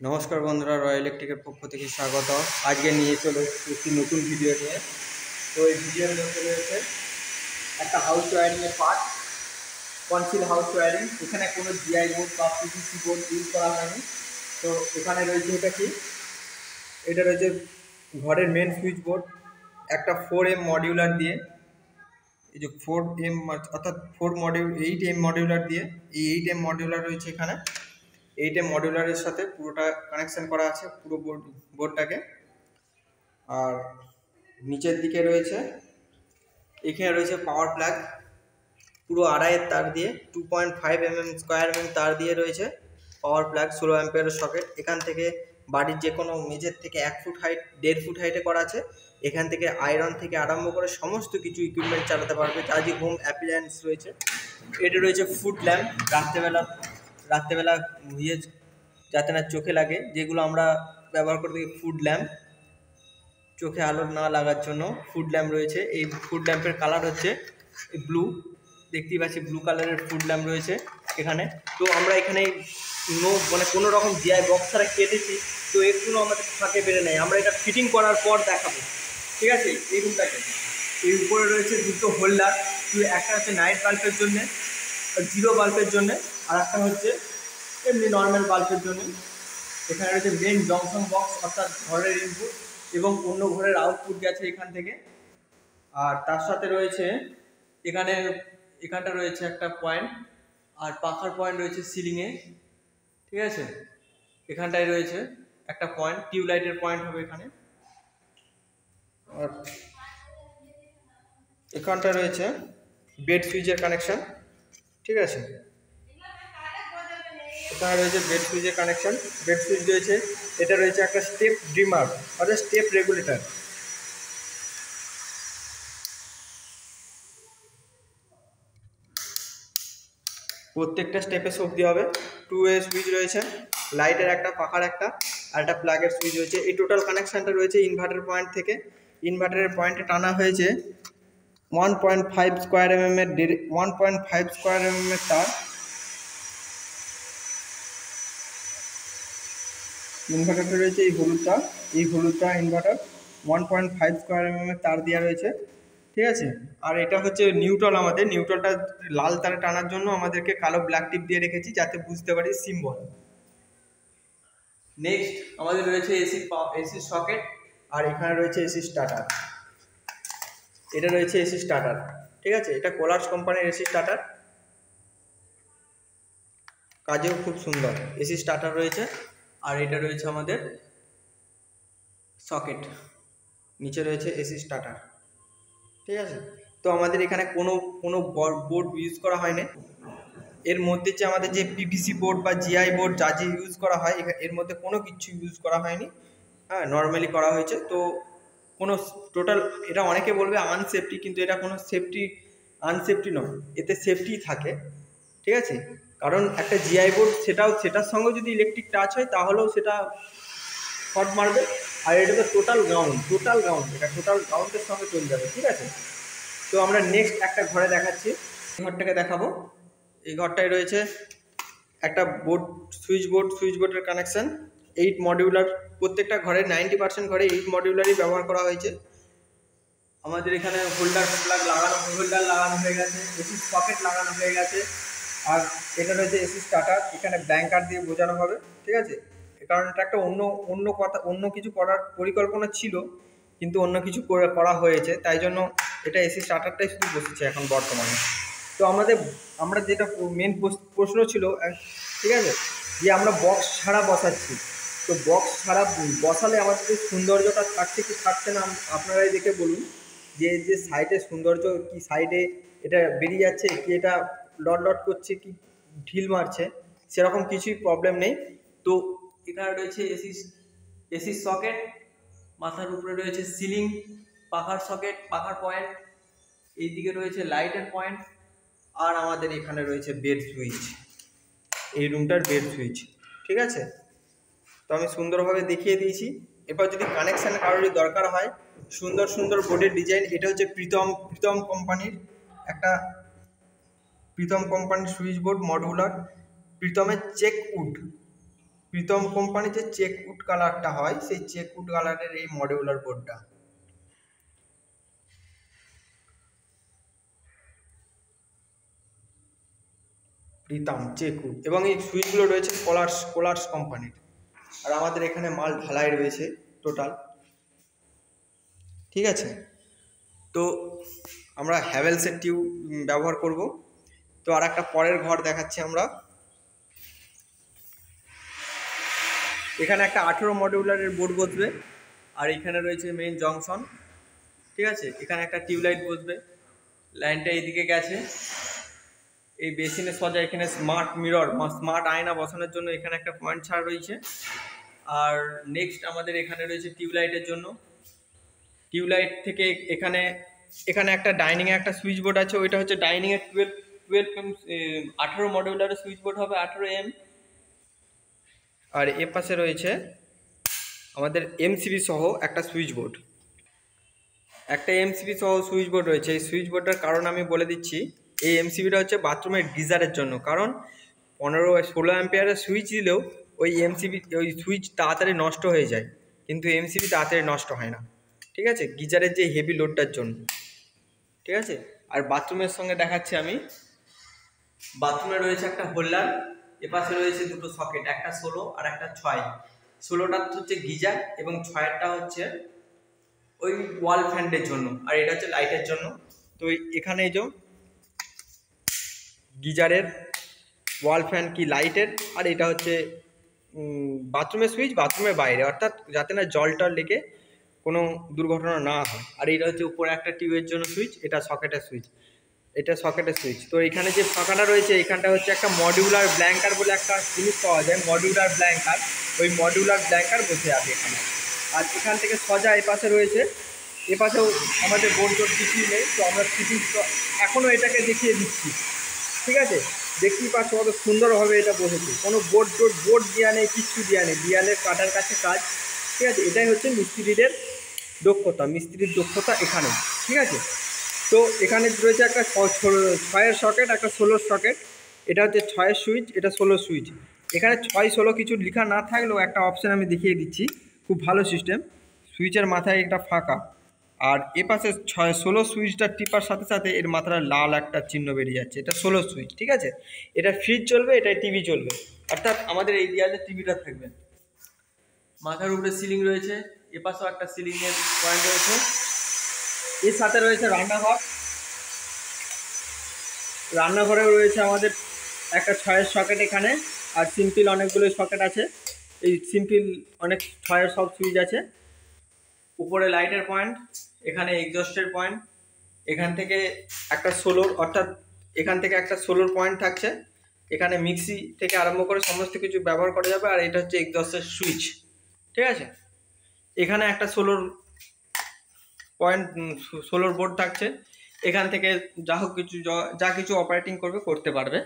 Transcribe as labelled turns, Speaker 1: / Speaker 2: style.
Speaker 1: নমস্কার বন্ধুরা, রয়্যাল ইলেকট্রিকের পক্ষ থেকে স্বাগত। আজকে নিয়ে চলে একটি নতুন ভিডিও নিয়ে। তো এই ভিডিওর মধ্যে রয়েছে একটা হাউস ওয়্যারিংয়ের পার্ট, কনসিল হাউস ওয়্যারিং। এখানে কোনো জিআই বোর্ড বা পিভিসি বোর্ড ইউজ করা হয়নি। তো এখানে রয়েছে এটা রয়েছে ঘরের মেন সুইচ বোর্ড, একটা 4M মডিউলার দিয়ে, এই যে 4M অর্থাৎ 8M মডিউলার দিয়ে, এই 8M মডিউলার রয়েছে এখানে। 8M মডিউলারের সাথে পুরোটা কানেকশন করা আছে, পুরো বোর্ডটাকে। আর নিচের দিকে রয়েছে, এখানে রয়েছে পাওয়ার প্লাগ, পুরো আড়াইয়ের তার দিয়ে 2.5 স্কোয়ার তার দিয়ে রয়েছে পাওয়ার প্লাগ, 16 অ্যাম্পিয়ারের সকেট। এখান থেকে বাড়ির যে কোনো মেঝের থেকে 1 ফুট হাইট 1.5 ফুট হাইটে করা আছে। এখান থেকে আয়রন থেকে আরম্ভ করে সমস্ত কিছু ইকুইপমেন্ট চালাতে পারবে, যা যে হোম অ্যাপ্লায়েন্স রয়েছে। এটা রয়েছে ফুট ল্যাম্প, রাত্রেবেলা যাতে না চোখে লাগে, যেগুলো আমরা ব্যবহার করে থাকি। ফুড ল্যাম্প, চোখে আলো না লাগার জন্য ফুড ল্যাম্প রয়েছে। এই ফুড ল্যাম্পের কালার হচ্ছে ব্লু, দেখতেই পাচ্ছি ব্লু কালারের ফুড ল্যাম্প রয়েছে এখানে। তো আমরা এখানে কোনো রকম জিআই বক্স ছাড়া কেটেছি, তো এগুলো আমাদের ফাঁকে বেড়ে নেয়। আমরা এটা ফিটিং করার পর দেখাবো, ঠিক আছে। এই রুমটাকে, এই উপরে রয়েছে দুটো হোল্ডার, একটা হচ্ছে নাইট বাল্বের জন্যে, জিরো বাল্বের জন্যে, আর একটা হচ্ছে এমনি নর্মাল বাল্বের জন্য। এখানে রয়েছে মেন জংশন বক্স, অর্থাৎ ঘরের ইনপুট এবং অন্য ঘরের আউটপুট গেছে এখান থেকে। আর তার সাথে রয়েছে এখানটা রয়েছে একটা পয়েন্ট, আর পাখার পয়েন্ট রয়েছে সিলিংয়ে, ঠিক আছে। এখানটায় রয়েছে একটা পয়েন্ট, টিউবলাইটের পয়েন্ট হবে এখানে। আর এখানটা রয়েছে বেড সুইচের কানেকশন, ঠিক আছে। এখানে রয়েছে বেড সুইচের কানেকশন, বেড সুইচ রয়েছে। এটা রয়েছে একটা স্টেপ ড্রিমার, অর্থাৎ স্টেপ রেগুলেটর। প্রত্যেকটা স্টেপে শোক দিয়ে হবে। 2 ওয়ে সুইচ রয়েছে, লাইটের একটা, পাখার একটা, আর একটা প্লাগের সুইচ রয়েছে। এই টোটাল কানেকশানটা রয়েছে ইনভার্টার পয়েন্ট থেকে। ইনভার্টারের পয়েন্টে টানা হয়েছে 1.5 স্কোয়ার এর 1.5 স্কোয়ার এর তার। ইনভার্টারটা রয়েছে এই হলুদটা ইনভার্টার 1.5 স্কোয়ার এর তার দেওয়া রয়েছে, ঠিক আছে। আর এটা হচ্ছে নিউট্রাল, আমাদের নিউট্রালটা লাল তারে টানার জন্য আমাদেরকে কালো ব্ল্যাক টিপ দিয়ে রেখেছি, যাতে বুঝতে পারি সিম্বল। নেক্সট আমাদের রয়েছে এসি সকেট, আর এখানে রয়েছে এসি স্টার্টার। এটা রয়েছে এসি স্টার্টার, ঠিক আছে। এটা কোলার্স কোম্পানির এসি স্টার্টার, কাজেও খুব সুন্দর এসি স্টার্টার রয়েছে। আর এটা রয়েছে আমাদের সকেট, নিচে রয়েছে এসি স্টার্টার, ঠিক আছে। তো আমাদের এখানে কোনো বোর্ড ইউজ করা হয়নি। এর মধ্যে যে আমাদের যে পিভিসি বোর্ড বা জিআই বোর্ড যা যে ইউজ করা হয়, এর মধ্যে কোনো কিছু ইউজ করা হয়নি। হ্যাঁ, নর্মালি করা হয়েছে। তো কোনো টোটাল, এটা অনেকে বলবে আনসেফটি, কিন্তু এটা কোনো আনসেফটি নয়, এতে সেফটি থাকে, ঠিক আছে। কারণ একটা জিআই বোর্ড সেটার সঙ্গে যদি ইলেকট্রিক টাচ হয়, তাহলেও সেটা শর্ট মারবে। আর এটা তো টোটাল গ্রাউন্ড, এটা টোটাল গ্রাউন্ডের সঙ্গে চলে যাবে, ঠিক আছে। তো আমরা নেক্সট একটা ঘরে দেখাচ্ছি, ঘরটাকে দেখাবো। এই ঘরটায় রয়েছে একটা সুইচ বোর্ডের কানেকশন 8 মডিউলার। প্রত্যেকটা ঘরে 90% ঘরে 8 মডিউলারই ব্যবহার করা হয়েছে। আমাদের এখানে হোল্ডার লাগানো হয়ে গেছে, এসি সকেট লাগানো হয়ে গেছে। আর এটা রয়েছে এসি স্টার্টার, এখানে ব্ল্যাঙ্কার দিয়ে বোঝানো হবে, ঠিক আছে। কারণ এটা একটা অন্য কিছু করার পরিকল্পনা ছিল, কিন্তু অন্য কিছু করা হয়েছে, তাই জন্য এটা এসি স্টার্টারটাই শুধু বসেছে এখন বর্তমানে। তো আমরা যেটা মেন প্রশ্ন ছিল, ঠিক আছে, যে আমরা বক্স ছাড়া বসাচ্ছি। তো বক্স ছাড়া বসালে আমাদের সৌন্দর্যটা থাকছে কি থাকছে না, আপনারাই দেখে বলুন। যে সাইডে সৌন্দর্য কি, সাইডে এটা বেরিয়ে যাচ্ছে কি, এটা লট করছে কি ঢিল মারছে, সেরকম কিছুই প্রবলেম নেই। তো এখানে রয়েছে এসি সকেট, মাথার উপরে রয়েছে সিলিং, পাখার সকেট, পাখার পয়েন্ট, এইদিকে রয়েছে লাইটের পয়েন্ট, আর আমাদের এখানে রয়েছে বেড সুইচ, এই রুমটার বেড সুইচ, ঠিক আছে। তো আমি সুন্দরভাবে দেখিয়ে দিয়েছি। এরপর যদি কানেকশান কারোর দরকার হয়, সুন্দর বোর্ডের ডিজাইন, এটা হচ্ছে প্রীতম কোম্পানির সুইচ বোর্ড মডিউলার, প্রীতমের চেক উড, প্রীতম কোম্পানির যে চেকউড কালারটা হয় সেই চেকউড কালারের এই মডিউলার বোর্ডটা। প্রীতম চেকউড, এবং এই সুইচগুলো রয়েছে কোলার্স কোম্পানির। আর আমাদের এখানে মাল ঢালাই রয়েছে টোটাল, ঠিক আছে। তো আমরা হ্যাভেলসের টিউব ব্যবহার করব। তো আর একটা পরের ঘর দেখাচ্ছি আমরা। এখানে একটা 18 মডিউলারের বোর্ড বসবে, আর এখানে রয়েছে মেইন জংশন, ঠিক আছে। এখানে একটা টিউবলাইট বসবে, লাইনটা এইদিকে গেছে। এই বেসিনের সোজা এখানে স্মার্ট মিরর, স্মার্ট আয়না বসানোর জন্য এখানে একটা পয়েন্ট ছাড়া রয়েছে। আর নেক্সট আমাদের এখানে রয়েছে টিউবলাইটের জন্য। টিউবলাইট থেকে এখানে একটা ডাইনিংয়ে একটা সুইচ বোর্ড আছে, ওইটা হচ্ছে ডাইনিংয়ের 12 এম 18 মডিউলারের সুইচ বোর্ড হবে 18 এম। আর এ পাশে রয়েছে আমাদের এমসিবি সহ একটা সুইচ বোর্ড, একটা এমসিবি সহ সুইচ বোর্ড রয়েছে। এই সুইচ বোর্ডটার কারণ আমি বলে দিচ্ছি। এই এমসিবিটা হচ্ছে বাথরুমের গিজারের জন্য, কারণ 15-16 অ্যাম্পিয়ারের সুইচ দিলেও ওই সুইচ তাড়াতাড়ি নষ্ট হয়ে যায়, কিন্তু এমসিবি তাড়াতাড়ি নষ্ট হয় না, ঠিক আছে, গিজারের যে হেভি লোডটার জন্য, ঠিক আছে। আর বাথরুমের সঙ্গে দেখাচ্ছি আমি, বাথরুমে রয়েছে একটা হোল্ডার, এপাশে রয়েছে দুটো সকেট, একটা 16 আর একটা 6। 16টা হচ্ছে গিজার এবং 6টা হচ্ছে ওই ওয়াল ফ্যানের জন্য, আর এটা হচ্ছে লাইটের জন্য। তো এখানে এই যে গিজারের, ওয়াল ফ্যান কি লাইটের, আর এটা হচ্ছে বাথরুমের সুইচ, বাথরুমের বাইরে, অর্থাৎ যাতে না জল টল লেগে কোনো দুর্ঘটনা না হয়। আর এটা হচ্ছে উপরে একটা টিউবের জন্য সুইচ, এটা সকেটের সুইচ, এটা সকেটের সুইচ। তো এখানে যে ফাঁকাটা রয়েছে এখানটা হচ্ছে একটা মডিউলার ব্ল্যাঙ্কার বলে একটা জিনিস পাওয়া যায়, মডিউলার ব্ল্যাঙ্কার। ওই মডিউলার ব্ল্যাঙ্কার বসে আছে এখানে। আর এখান থেকে সজা এপাশে রয়েছে, এপাশেও আমাদের বোর্ড টোর্ড কিছুই নেই। তো আমরা ফিটিং এখনও এটাকে দেখিয়ে দিচ্ছি, ঠিক আছে। দেখতেই পাচ্ছ কত সুন্দরভাবে এটা বসেছে, কোনো বোর্ড দেওয়া নেই, কিচ্ছু দেওয়া নেই, দেওয়ালের কাটার কাছে কাজ, ঠিক আছে। এটাই হচ্ছে মিস্ত্রির দক্ষতা এখানে, ঠিক আছে। তো এখানে রয়েছে একটা 6-এর সকেট, একটা 16 সকেট। এটা হচ্ছে 6-এর সুইচ, এটা 16 সুইচ। এখানে 6-16 কিছু লেখা না থাকলেও একটা অপশান আমি দেখিয়ে দিচ্ছি, খুব ভালো সিস্টেম। সুইচের মাথায় একটা ফাঁকা, আর এ পাশে 16 সুইচটা টিপার সাথে সাথে এর মাথায় লাল একটা চিহ্ন বেরিয়ে যাচ্ছে, এটা 16 সুইচ, ঠিক আছে। এটা ফ্রিজ চলবে, এটাই টিভি চলবে, অর্থাৎ আমাদের এই দেয়ালে টিভিটা থাকবে। মাথার উপরে সিলিং রয়েছে, এ পাশেও একটা সিলিংয়ের পয়েন্ট রয়েছে। এর সাথে রয়েছে রান্নাঘরেও রয়েছে আমাদের একটা 6-এর সকেট এখানে, আর সিম্পল অনেকগুলো সকেট আছে। এই সিম্পল অনেক 6-এর সব সুইচ আছে। উপরে লাইটের পয়েন্ট, এখানে এক্সস্টের পয়েন্ট, এখান থেকে একটা 16, অর্থাৎ এখান থেকে একটা 16 পয়েন্ট থাকছে। এখানে মিক্সি থেকে আরম্ভ করে সমস্ত কিছু ব্যবহার করা যাবে। আর এটা হচ্ছে এক্সস্টের সুইচ, ঠিক আছে। এখানে একটা 16 পয়েন্ট 16 বোর্ড থাকছে, এখান থেকে যা কিছু অপারেটিং করতে পারবে।